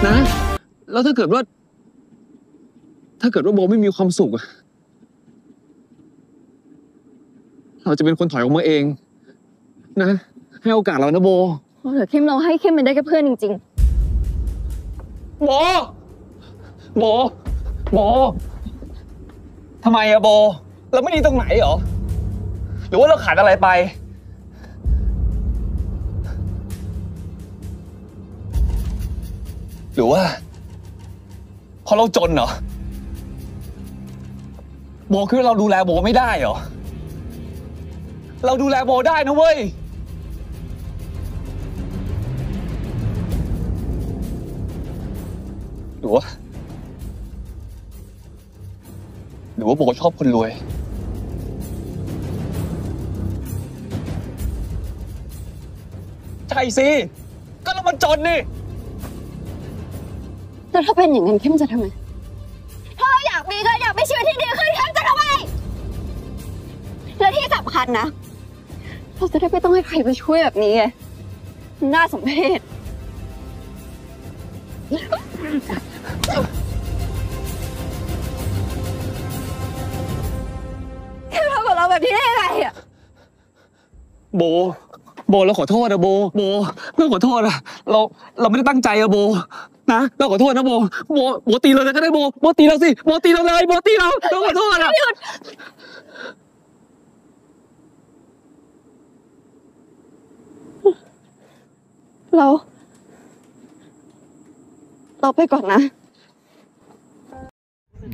นะแล้วถ้าเกิดว่าโบไม่มีความสุขอะเราจะเป็นคนถอยออกมาเองนะให้โอกาสเรานะโบเดี๋ยวเข้มเราให้เข้มเป็นได้แค่เพื่อนจริงๆโบทำไมอะโบเราไม่ดีตรงไหนหรอหรือว่าเราขาดอะไรไปหรือว่าพอเราจนเหรอโบคือเราดูแลโบไม่ได้เหรอเราดูแลโบได้นะเว้ยหรือว่าโบชอบคนรวยใช่สิก็เรามันจนนี่แล้วถ้าเป็นอย่างนั้นเข้มจะทำไมถ้าเราอยากมีก็อยากมีชีวิตที่ดีขึ้นเข้มจะทำไมและที่สำคัญนะเราจะได้ไม่ต้องให้ใครมาช่วยแบบนี้ไงน่าสมเพชเข้มทำกับเราแบบนี้ได้ยังไงอะโบเราขอโทษนะโบเราขอโทษนะเราไม่ได้ตั้งใจอะโบนะเราขอโทษนะโบตีเราเลยก็ได้โบตีเราสิโบตีเราเลยโบตีเราขอโทษอะหยุดเราไปก่อนนะ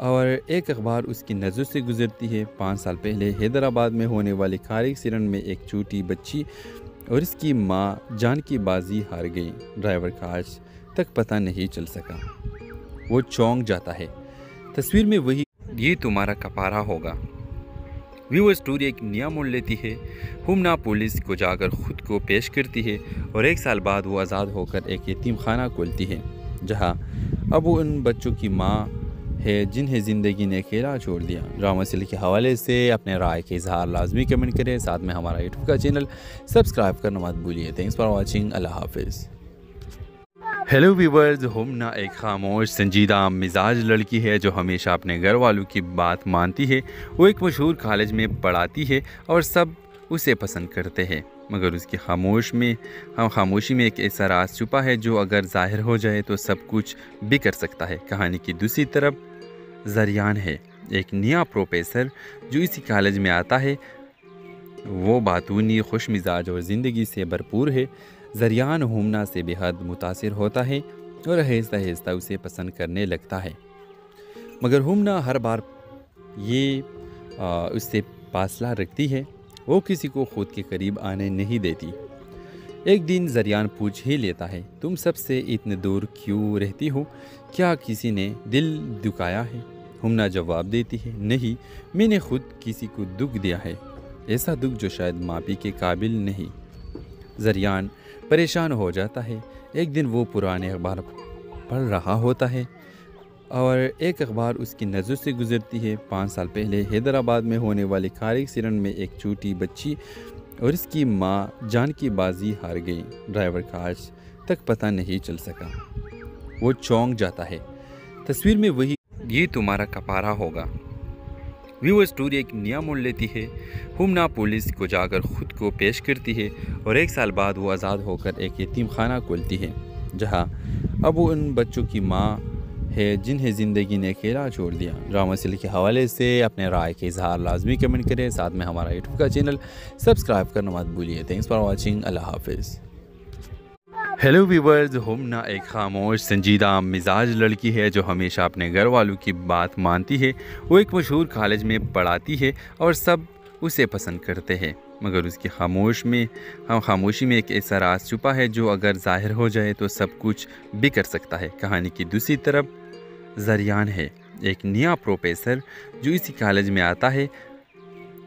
اور ایک اخبار اس کی نظر سے گزرتی ہے۔ 5 سال پہلے حیدرآباد میں ہونے والے کار ایکسیڈنٹ میں ایک چھوٹی بچی اور اس کی ماں جان کی بازی ہار گئی۔ ڈرائیور کا آج تک پتہ نہیں چل سکا۔ وہ چونک جاتا ہے۔ تصویر میں وہی یہ تمہارا کپارہ ہوگا۔ ویور اسٹوری ایک نیا موڑ لیتی ہے۔ ہومنا پولیس کو جا کر خود کو پیش کرتی ہے اور 1 سال بعد وہ آزاد ہو کر ایک یتیم خانہ کھولتی ہے، جہاں اب وہ ان بچوں کی ماں ہے جنہیں زندگی نے اکیلا چھوڑ دیا۔ ڈرامہ سیریل کے حوالے سے اپنے رائے کے اظہار لازمی کمنٹ کریں، ساتھ میں ہمارا یوٹیوب کا چینل سبسکرائب کرنا مت بھولیے۔ Thanks for watching. اللہ حافظ۔ ہیلو ویورز، ہومنا ایک خاموش سنجیدہ مزاج لڑکی ہے جو ہمیشہ اپنے گھر والوں کی بات مانتی ہے۔ وہ ایک مشہور کالج میں پڑھاتی ہے اور سب اسے پسند کرتے ہیں، مگر اس کی خاموشی میں ایک ایسا راز چھپا ہے جو اگر ظاہر ہو جائے تو سب کچھ بھی کر سکتا ہے۔ کہانی کی دوسری طرف زریان ہے، ایک نیا پروفیسر جو اسی کالج میں آتا ہے۔ وہ باتونی، خوش مزاج اور زندگی سے بھرپور ہے۔ زریان ہومنا سے بے حد متاثر ہوتا ہے اور آہستہ آہستہ اسے پسند کرنے لگتا ہے، مگر ہومنا ہر بار یہ اس سے فاصلہ رکھتی ہے۔ وہ کسی کو خود کے قریب آنے نہیں دیتی۔ ایک دن زریان پوچھ ہی لیتا ہے، تم سب سے اتنے دور کیوں رہتی ہو؟ کیا کسی نے دل دکھایا ہے؟ ہومنا جواب دیتی ہے، نہیں، میں نے خود کسی کو دکھ دیا ہے، ایسا دکھ جو شاید معافی کے قابل نہیں۔ زریان پریشان ہو جاتا ہے۔ ایک دن وہ پرانے اخبار پڑھ رہا ہوتا ہے اور ایک اخبار اس کی نظر سے گزرتی ہے۔ 5 سال پہلے حیدرآباد میں ہونے والے کار ایکسیڈنٹ میں ایک چھوٹی بچی اور اس کی ماں جان کی بازی ہار گئی۔ ڈرائیور کا آج تک پتہ نہیں چل سکا۔ وہ چونک جاتا ہے۔ تصویر میں وہی یہ تمہارا کپارہ ہوگا۔ ویور اسٹوری ایک نیا موڑ لیتی ہے۔ ہومنا پولیس کو جا کر خود کو پیش کرتی ہے اور 1 سال بعد وہ آزاد ہو کر ایک یتیم خانہ کھولتی ہے، جہاں اب وہ ان بچوں کی ماں ہے جنہیں زندگی نے اکیلا چھوڑ دیا۔ ڈرامہ سیریل کے حوالے سے اپنے رائے کے اظہار لازمی کمنٹ کریں، ساتھ میں ہمارا یوٹیوب کا چینل سبسکرائب کرنا مت بھولیے۔ Thanks for watching. اللہ حافظ۔ ہیلو ویورز، ہومنا ایک خاموش سنجیدہ مزاج لڑکی ہے جو ہمیشہ اپنے گھر والوں کی بات مانتی ہے۔ وہ ایک مشہور کالج میں پڑھاتی ہے اور سب اسے پسند کرتے ہیں، مگر اس کی خاموشی میں ایک ایسا راز چھپا ہے جو اگر ظاہر ہو جائے تو سب کچھ بھی کر سکتا ہے۔ کہانی کی دوسری طرف زریان ہے، ایک نیا پروفیسر جو اسی کالج میں آتا ہے۔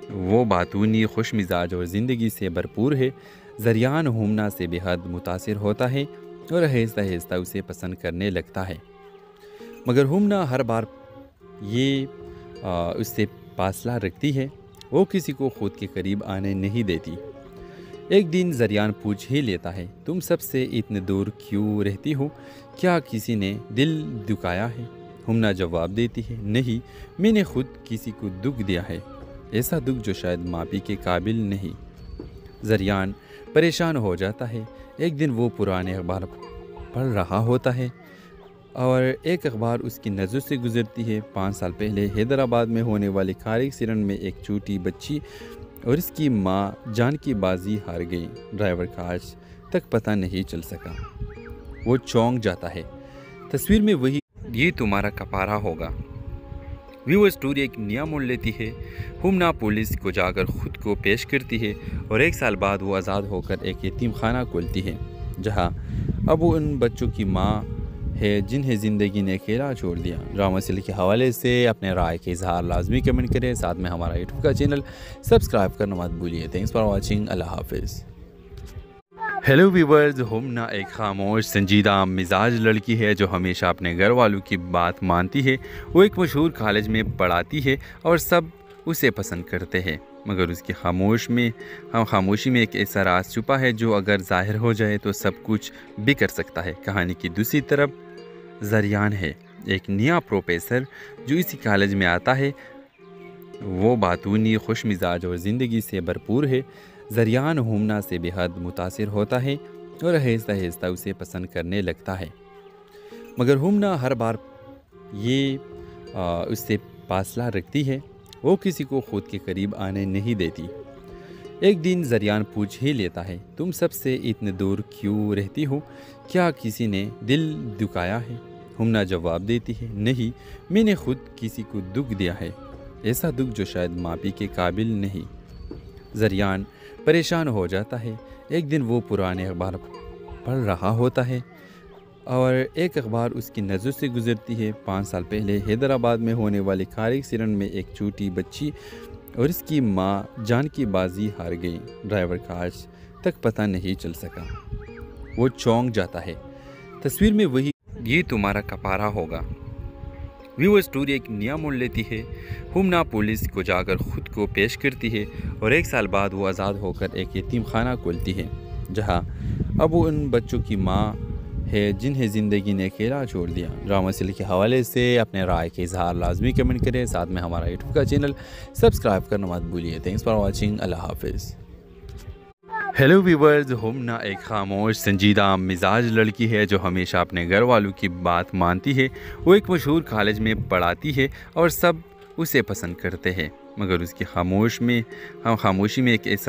وہ باتونی، خوش مزاج اور زندگی سے بھرپور ہے۔ زریان ہومنا سے بے حد متاثر ہوتا ہے اور آہستہ آہستہ اسے پسند کرنے لگتا ہے، مگر ہومنا ہر بار یہ اس سے فاصلہ رکھتی ہے۔ وہ کسی کو خود کے قریب آنے نہیں دیتی۔ ایک دن زریان پوچھ ہی لیتا ہے، تم سب سے اتنے دور کیوں رہتی ہو؟ کیا کسی نے دل دکھایا ہے؟ ہومنا جواب دیتی ہے، نہیں، میں نے خود کسی کو دکھ دیا ہے، ایسا دکھ جو شاید معافی کے قابل نہیں۔ زریان پریشان ہو جاتا ہے۔ ایک دن وہ پرانے اخبار پڑھ رہا ہوتا ہے اور ایک اخبار اس کی نظر سے گزرتی ہے۔ 5 سال پہلے حیدرآباد میں ہونے والے کار ایکسیڈنٹ میں ایک چھوٹی بچی اور اس کی ماں جان کی بازی ہار گئی۔ ڈرائیور کا آج تک پتہ نہیں چل سکا۔ وہ چونک جاتا ہے۔ تصویر میں وہی یہ تمہارا کپارہ ہوگا۔ ویور اسٹوری ایک نیا موڑ لیتی ہے۔ ہومنا پولیس کو جا کر خود کو پیش کرتی ہے اور 1 سال بعد وہ آزاد ہو کر ایک یتیم خانہ کھولتی ہے، جہاں اب وہ ان بچوں کی ماں ہے جنہیں زندگی نے اکیلا چھوڑ دیا۔ ڈرامہ سیریل کے حوالے سے اپنے رائے کے اظہار لازمی کمنٹ کریں، ساتھ میں ہمارا یوٹیوب کا چینل سبسکرائب کرنا مت بھولیے۔ Thanks for watching. اللہ حافظ۔ ہیلو ویورز، ہومنا ایک خاموش سنجیدہ مزاج لڑکی ہے جو ہمیشہ اپنے گھر والوں کی بات مانتی ہے۔ وہ ایک مشہور کالج میں پڑھاتی ہے اور سب اسے پسند کرتے ہیں، مگر اس کی خاموشی میں ایک ایسا راز چھپا ہے جو اگر ظاہر ہو جائے تو سب کچھ بھی کر سکتا ہے۔ کہانی کی دوسری طرف زریان ہے، ایک نیا پروفیسر جو اسی کالج میں آتا ہے۔ وہ باتونی، خوش مزاج اور زندگی سے بھرپور ہے۔ زریان ہومنا سے بے حد متاثر ہوتا ہے اور آہستہ آہستہ اسے پسند کرنے لگتا ہے، مگر ہومنا ہر بار یہ اس سے فاصلہ رکھتی ہے۔ وہ کسی کو خود کے قریب آنے نہیں دیتی۔ ایک دن زریان پوچھ ہی لیتا ہے، تم سب سے اتنے دور کیوں رہتی ہو؟ کیا کسی نے دل دکھایا ہے؟ ہمنا جواب دیتی ہے نہیں، میں نے خود کسی کو دکھ دیا ہے، ایسا دکھ جو شاید معافی کے قابل نہیں۔ زریان پریشان ہو جاتا ہے۔ ایک دن وہ پرانے اخبار پڑھ رہا ہوتا ہے اور ایک اخبار اس کی نظر سے گزرتی ہے۔ 5 سال پہلے حیدرآباد میں ہونے والی کار ایکسیڈنٹ میں ایک چھوٹی بچی اور اس کی ماں جان کی بازی ہار گئی۔ ڈرائیور کا آج تک پتہ نہیں چل سکا۔ وہ چونک جاتا ہے۔ تصویر میں وہی یہ تمہارا کپارہ ہوگا۔ وہ اسٹوری ایک نیا موڑ لیتی ہے۔ ہمنا پولیس کو جا کر خود کو پیش کرتی ہے اور 1 سال بعد وہ آزاد ہو کر ایک یتیم خانہ کھولتی ہے، جہاں اب وہ ان بچوں کی ماں ہے جنہیں زندگی نے اکیلا چھوڑ دیا۔ ڈرامہ سیریل کے حوالے سے اپنے رائے کے اظہار لازمی کمنٹ کریں، ساتھ میں ہمارا یوٹیوب کا چینل سبسکرائب کرنا مت بھولیے۔ Thanks for watching. اللہ حافظ۔ ہیلو ویورز، ہمنا ایک خاموش سنجیدہ مزاج لڑکی ہے جو ہمیشہ اپنے گھر والوں کی بات مانتی ہے۔ وہ ایک مشہور کالج میں پڑھاتی ہے اور سب اسے پسند کرتے ہیں، مگر اس کی خاموشی میں ایک ایسا